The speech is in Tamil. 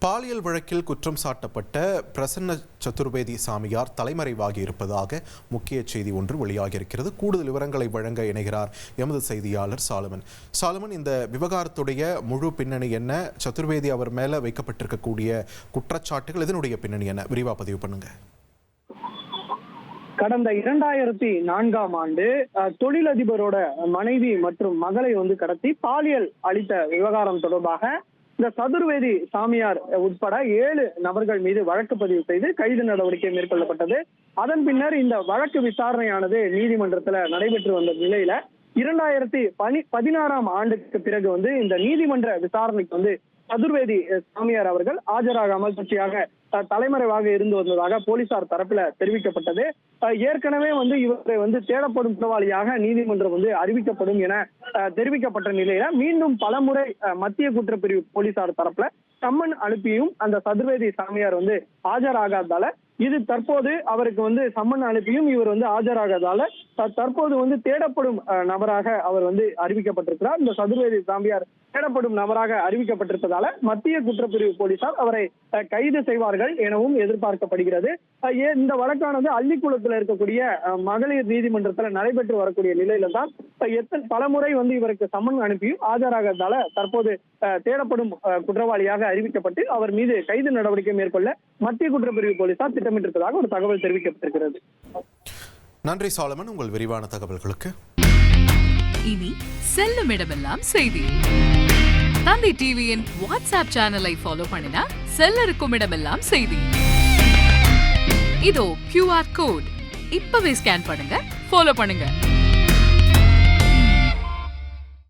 பாலியல் வழக்கில் குற்றம் சாட்டப்பட்ட பிரசன்ன சதுர்வேதி சாமியார் தலைமறைவாகி இருப்பதாக முக்கிய செய்தி ஒன்று வெளியாகியிருக்கிறது. கூடுதல் விவரங்களை வழங்க இணைகிறார் எமது செய்தியாளர் சாலமன். இந்த விவகாரத்துடைய முழு பின்னணி என்ன? சதுர்வேதி அவர் மேல வைக்கப்பட்டிருக்கக்கூடிய குற்றச்சாட்டுகள், இதனுடைய பின்னணி என்ன? விரிவா பதிவு பண்ணுங்க. கடந்த 2004ஆம் ஆண்டு தொழிலதிபரோட மனைவி மற்றும் மகளை கடத்தி பாலியல் அளித்த விவகாரம் தொடர்பாக இந்த சதுர்வேதி சாமியார் உட்பட 7 நபர்கள் மீது வழக்கு பதிவு செய்து கைது நடவடிக்கை மேற்கொள்ளப்பட்டது. அதன் பின்னர் இந்த வழக்கு விசாரணையானது நீதிமன்றத்துல நடைபெற்று வந்த நிலையில 2016ஆம் ஆண்டுக்கு பிறகு இந்த நீதிமன்ற விசாரணைக்கு சதுர்வேதி சாமியார் அவர்கள் ஆஜராகாமல் தொடர்ச்சியாக தலைமறைவாக இருந்து வந்ததாக போலீசார் தரப்புல தெரிவிக்கப்பட்டது. ஏற்கனவே இவரை தேடப்படும் குற்றவாளியாக நீதிமன்றம் அறிவிக்கப்படும் என தெரிவிக்கப்பட்ட நிலையில மீண்டும் பலமுறை மத்திய குற்றப்பிரிவு போலீசார் தரப்புல சம்மன் அனுப்பியும் அந்த சதுர்வேதி சாமியார் ஆஜராகாததால இது தற்போது அவருக்கு சம்மன் அனுப்பியும் இவர் ஆஜராகாததால தற்போது தேடப்படும் நபராக அவர் அறிவிக்கப்பட்டிருக்கிறார். இந்த சதுர்வேதி சாமியார் தேடப்படும் நபராக அறிவிக்கப்பட்டிருப்பதால மத்திய குற்றப்பிரிவு போலீசார் அவரை கைது செய்வார்கள் எனவும் எதிர்பார்க்கப்படுகிறது. இந்த வழக்கானது அள்ளிக்குளத்தில் இருக்கக்கூடிய மகளிர் நீதிமன்றத்தில் நடைபெற்று வரக்கூடிய நிலையில தான் பலமுறை இவருக்கு சம்மன் அனுப்பியும் ஆஜராகாததால தற்போது தேடப்படும் குற்றவாளியாக அறிவிக்கப்பட்டு அவர் மீது கைது நடவடிக்கை மேற்கொள்ள மத்திய குற்றப்பிரிவு போலீசார் திட்டமிட்டிருப்பதாக ஒரு தகவல் தெரிவிக்கப்பட்டிருக்கிறது. நன்றி சாலமன், உங்கள் விரிவான தகவல்களுக்கு. இனி செல்லும் இடமெல்லாம் செய்தி. தந்தை டிவியின் வாட்ஸ்அப் சேனலை ஃபாலோ பண்ணினா செல்ல இருக்கும் இடமெல்லாம் செய்தி. இதோ QR கோட் இப்பவே ஸ்கேன் பண்ணுங்க, ஃபாலோ பண்ணுங்க.